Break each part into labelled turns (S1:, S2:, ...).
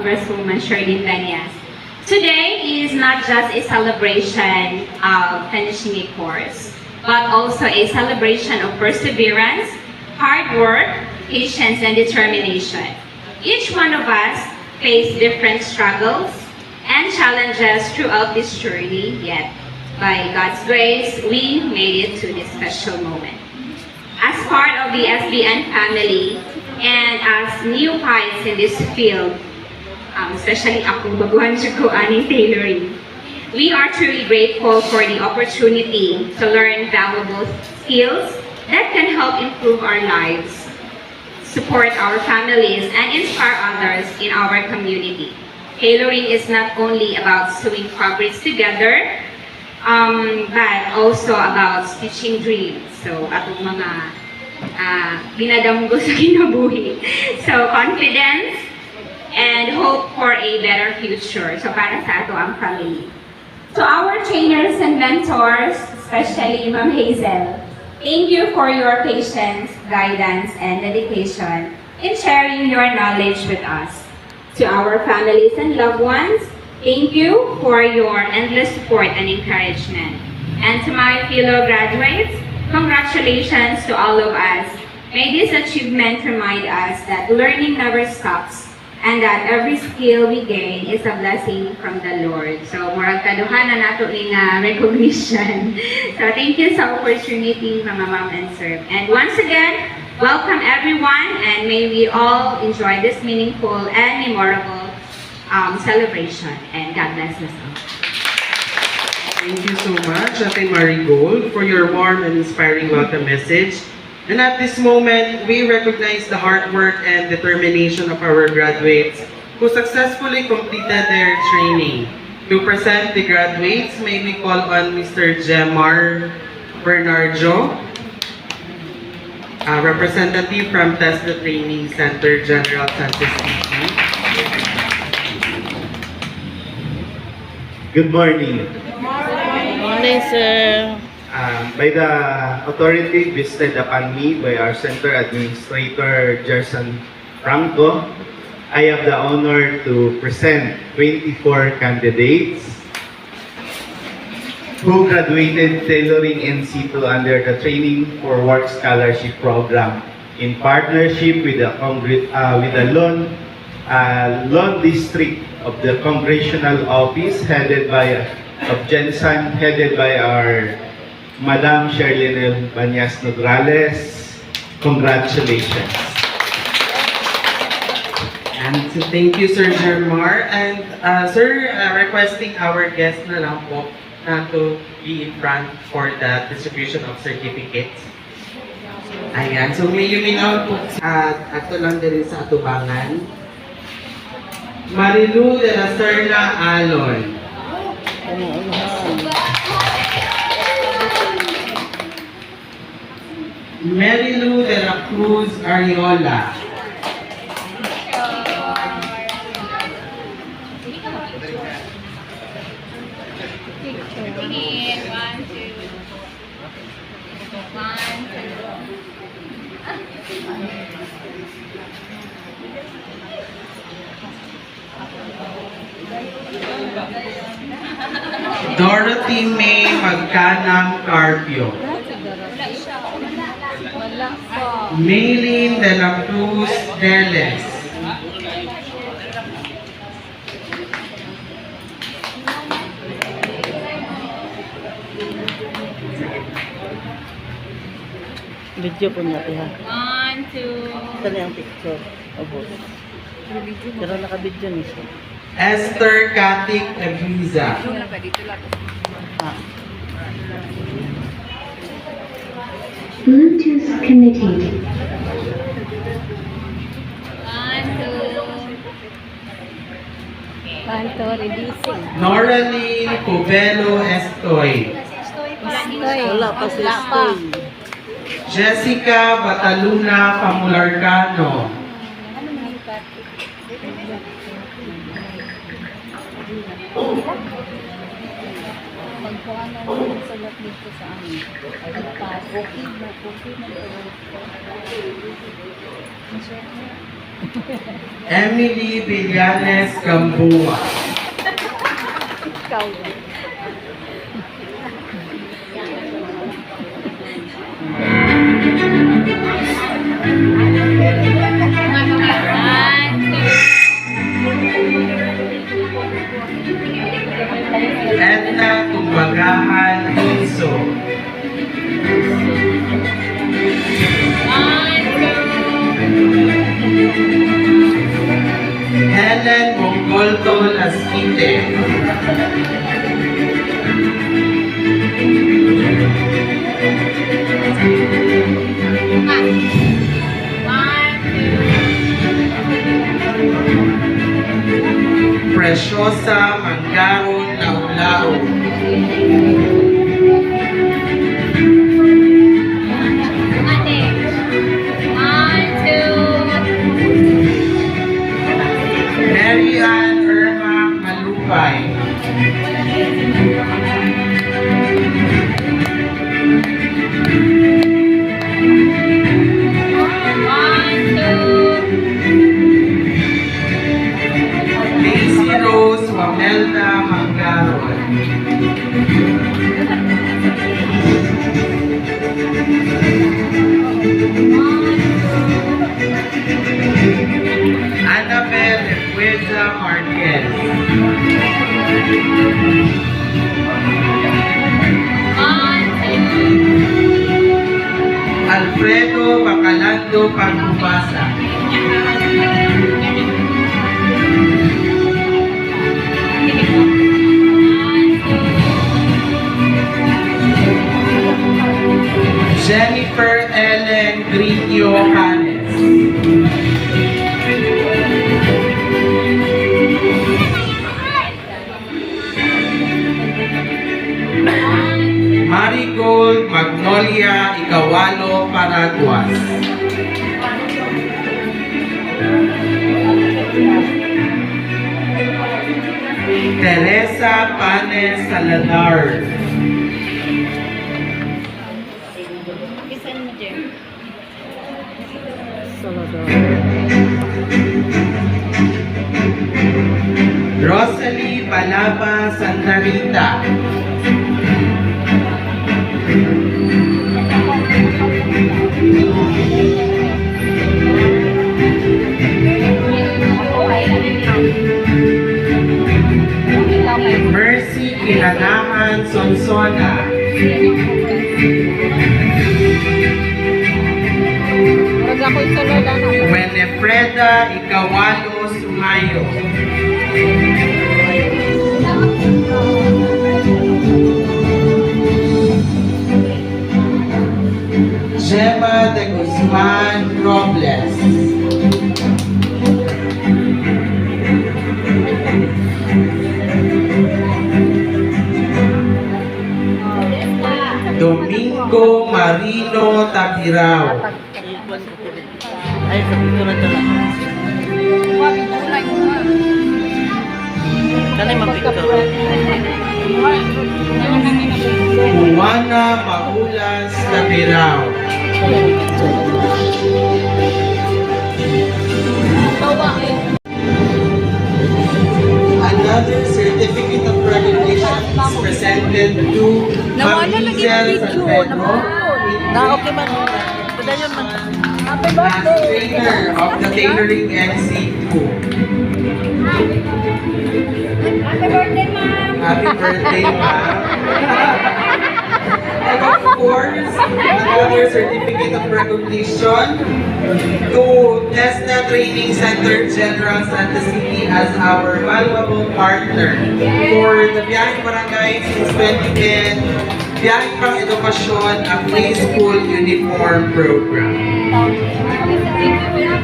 S1: Congresswoman Sherlyn Benias. Today is not just a celebration of finishing a course, but also a celebration of perseverance, hard work, patience, and determination. Each one of us face different struggles and challenges throughout this journey, yet by God's grace, we made it to this special moment. As part of the SBN family and as new pies in this field, especially ako, baguhan siya ko aning tailoring, we are truly grateful for the opportunity to learn valuable skills that can help improve our lives, support our families, and inspire others in our community. Tailoring is not only about sewing fabrics together, but also about stitching dreams. So, atong mga binadamgo sa kinabuhi. So, confidence and hope for a better future. So, para sa ato ang family. To our trainers and mentors, especially Ma'am Hazel, thank you for your patience, guidance, and dedication in sharing your knowledge with us. To our families and loved ones, thank you for your endless support and encouragement. And to my fellow graduates, congratulations to all of us. May this achievement remind us that learning never stops and that every skill we gain is a blessing from the Lord. So, murag kaduhan na nato ning recognition. So, thank you sa opportunity, mga ma'am and sir. And once again, welcome everyone, and may we all enjoy this meaningful and memorable celebration. And God bless us all.
S2: Thank you so much, Ate Marigold, for your warm and inspiring welcome message. And at this moment, we recognize the hard work and determination of our graduates who successfully completed their training. To present the graduates, may we call on Mr. Jemar Bernardo, representative from TESDA Training Center, General Santos City.
S3: Good morning.
S4: Good morning, sir.
S3: By the authority vested upon me by our Center Administrator Gerson Franco, I have the honor to present 24 candidates who graduated tailoring in situ under the Training for Work Scholarship Program in partnership with the Lone District of the Congressional Office headed by our Madam Sherlyn Benias Nograles. Congratulations.
S2: And so thank you, Sir Jermar. And Sir, requesting our guest na lang po na to be in front for the distribution of certificates. Ayan. So may luminaw po ato lang din sa atubangan. Marilu de la Serna Alon. Marilu de la Cruz Ariola. Dorothy May Magkanang Carpio. Maylene de la Cruz Deles.
S4: Video po natin ha.
S1: 1, 2.
S4: Ito na yung picture. Abo. Pero naka-video niya siya.
S2: Esther Katik Eviza.
S4: Ah.
S5: Bluetooth connected.
S1: 1, 2. 1, 2, releasing.
S2: Noraline Covelo Estoy.
S4: Wala pa si Stoy.
S2: Jessica Bataluna Pamularcano.
S1: Salat dito sa amin. Okay na.
S2: Emily Villanes Gamboa.
S4: Ikaw.
S2: Edna Tumbagahan Hinso. Helen Mongolto Lasquite. Preciosa Mangaron Laulao. Mary Ann Irma Malupay. Daisy Rose Wamelda Mangaron. Annabel Epueza Marquez. Alfredo Bacalando Pagubasa. Jennifer Ellen Grillo Hanes. Marigold Magnolia Ikawalo Paraguas. Teresa Panes Salazar.
S4: Salazar.
S2: Rosalie Balaba Sandarita. Mercy Kinanahan Sonsona. Winifreda Ikawalo Sumayo. Gemma de Guzman Robles. Domingo Marino Tapirao.
S4: Ay, sabi ko na talaga. Kanay mag-picture.
S2: Juana Maulas Tapirao. Another certificate of recognition is presented to Mamizel San Pedro,
S4: Na, okay man. Padayon man.
S2: as trainer of the tailoring NC2. Happy birthday, ma'am. And of course, another certificate of recognition to TESDA Training Center General Santa City as our valuable partner for the Biyaheng Barangay since 2010, Biyaheng Pang Edukasyon, a Play School Uniform Program.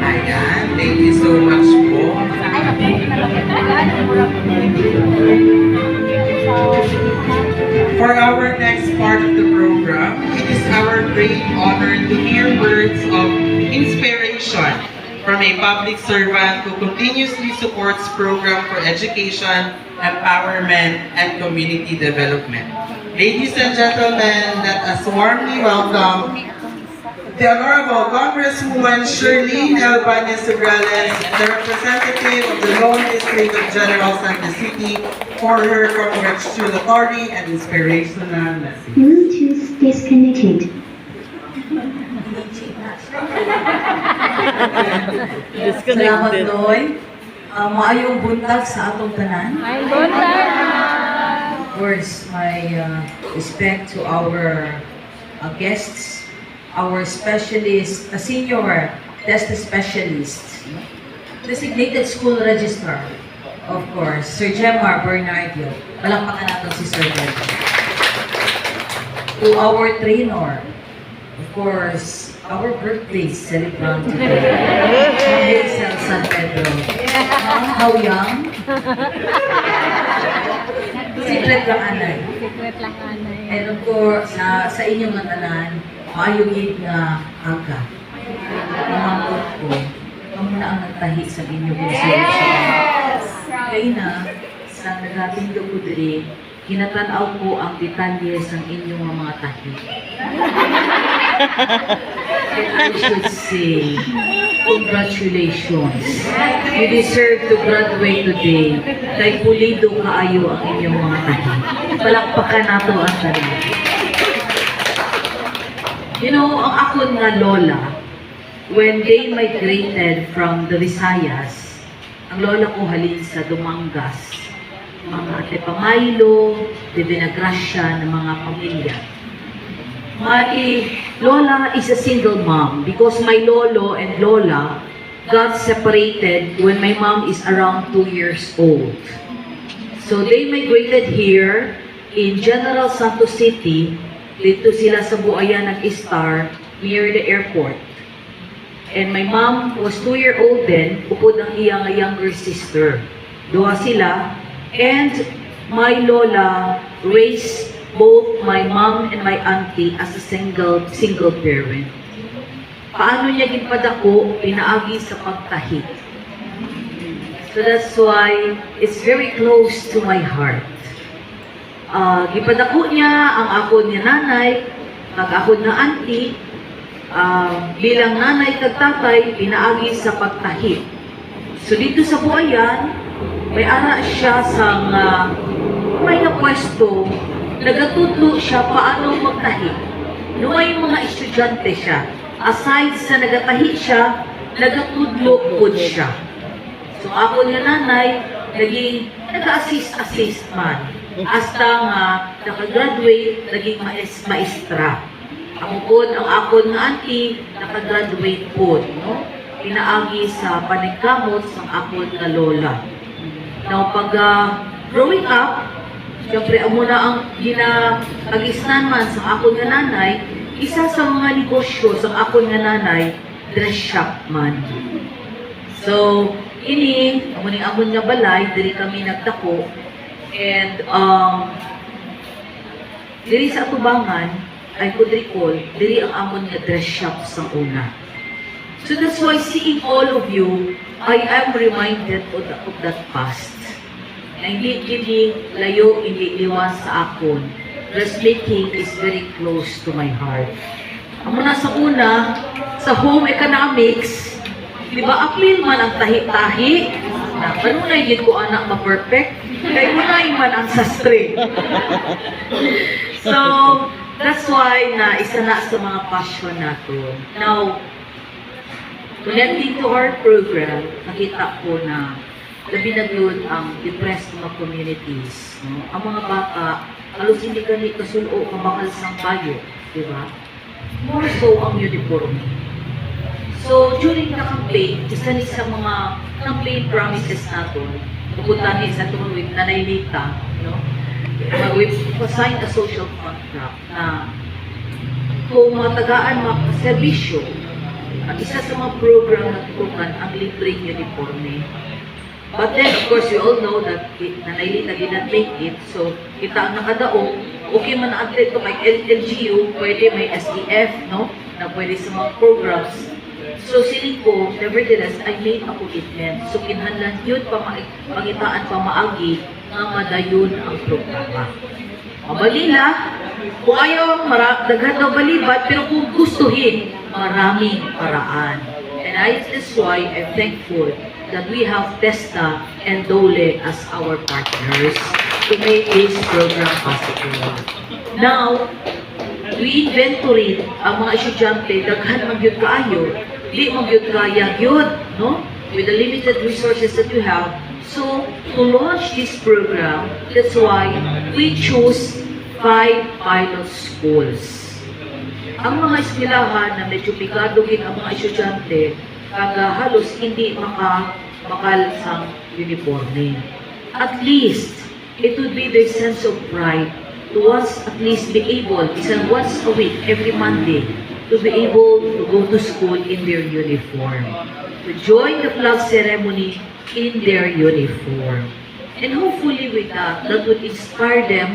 S2: Ayan, thank you so much po. For our next part of the program, it is our great honor to hear words of inspiration from a public servant who continuously supports program for education, empowerment, and community development. Ladies and gentlemen, let us warmly welcome the Honorable Congresswoman Shirley L. Bañez Subrales, the representative of the Lone District of General Santos City, for her congratulatory and inspirational message.
S5: Bluetooth disconnected.
S6: Salamat,
S4: Disconnected.
S6: Loy. Maayong buntag sa atong tanan. Of course, my respect to our guests, our specialist, senior test specialist, designated school registrar, of course, Sir Jemar Bernardio. Palakpakan natin si Sir Jemar. To our trainer, of course, our birthday celebrant today, Hazel San Pedro. How young? Secret lang anay. And of course, sa inyong mga tanan, maayong hig nga aga. Imangkot ko, kamo na ang nagtahi sa inyong resolution. Kaya na, sa nagating ko diri, kinatanaw ko ang detalye sa inyong mga tahi. And I should say, congratulations. You deserve to graduate today. Kay pulido kaayo ang inyong mga tahi. Palakpakan nato ang tanan. You know, ang akon nga lola, when they migrated from the Visayas, ang lola ko halin sa Dumangas, mga Ate Pamaylo, de Vinagracia ng mga pamilya. My lola is a single mom because my lolo and lola got separated when my mom is around 2 years old. So they migrated here in General Santos City. Dito sila sa Buaya nag-star near the airport. And my mom was 2-year-old then, upod ang iyang younger sister. Duha sila. And my lola raised both my mom and my auntie as a single parent. Paano niya ginpadako, pinaagi sa pagtahi. So that's why it's very close to my heart. Gipadako niya ang akon niya nanay, kag akon na auntie, bilang nanay kag tatay, pinaagi sa pagtahi. So dito sa Buayan, may ara siya sa may na pwesto, nagatudlo siya paano magtahi. May mga estudyante siya. Aside sa nagatahi siya, nagatudlo po siya. So ako niya nanay, naging nag-assist man. Hasta nga nakagraduate, naging maestra. Ako po, ang ako nga auntie, nakagraduate po. No? Pinaagi sa panagkamot sa ako nga lola. Now, pag growing up, siyempre, amo na ang ginag-isnan man sa ako nga nanay, isa sa mga negosyo sa ako nga nanay, dress shop man. So, ini, amo ning amon nga balay, diri kami nagtako, and diri sa atubangan, ay could recall, diri ang amon nga dress shop sa una. So that's why seeing all of you, I am reminded of that past. Na hindi kini layo, hindi liwas sa akon. Dressmaking is very close to my heart. Amo na sa una, sa home economics, di ba apil man ang tahi-tahi, na kanunay yun ko anak ma-perfect, kaya unay man ang sastre. So, that's why na isa na sa mga passion nato. Now, connecting to our program, nakita ko na labi na yun ang depressed mga communities. No? Ang mga bata, halos hindi kani kasulo kabakal sang bayo, di ba? More so ang uniforme. So, during the campaign, isa ni sa mga campaign promises natin, pupunta ni sa tungkol with Nanay Lita, no? We've signed a social contract na kung matagaan mga serbisyo, ang isa sa mga program na tutukan ang libreng uniforme. But then, of course, we all know that Nanay Lita did not make it. So, kita ang nakadaong, okay man ang atleto kay LGU, pwede may SEF, no? Na pwede sa mga programs. So, siling ko, nevertheless, I made a commitment. So, kinahanglan yun, pangitaan pamaagi, nga madayon ang programa. Mabalila, kung ayaw, daghan daw balibat, pero kung gustuhin, maraming paraan. And that's why I'm thankful that we have TESTA and DOLE as our partners to make this program possible. Now, we inventory ang mga estudyante, daghan magyud kaayo, di magyud kaya gyud, no? With the limited resources that you have. So, to launch this program, that's why we choose 5 pilot schools. Ang mga eskwelahan na medyo pigadogin ang mga estudyante, kaga halos hindi makalasang uniforme. At least, it would be their sense of pride to at least be able, once a week, every Monday, to be able to go to school in their uniform, to join the flag ceremony in their uniform. And hopefully with that, that would inspire them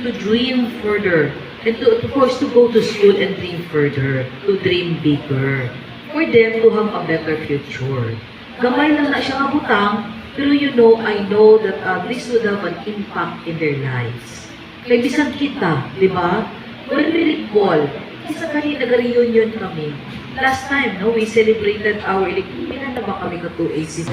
S6: to dream further, and to, of course, to go to school and dream further, to dream bigger, for them to have a better future. Gamay lang na siya nga butang, pero I know that this would have an impact in their lives. Kaya bisan kita, di ba? When we recall, isa kanina nag-reunion kami. Last time, no, we celebrated our, ilan na ba kami ka 2 ACC?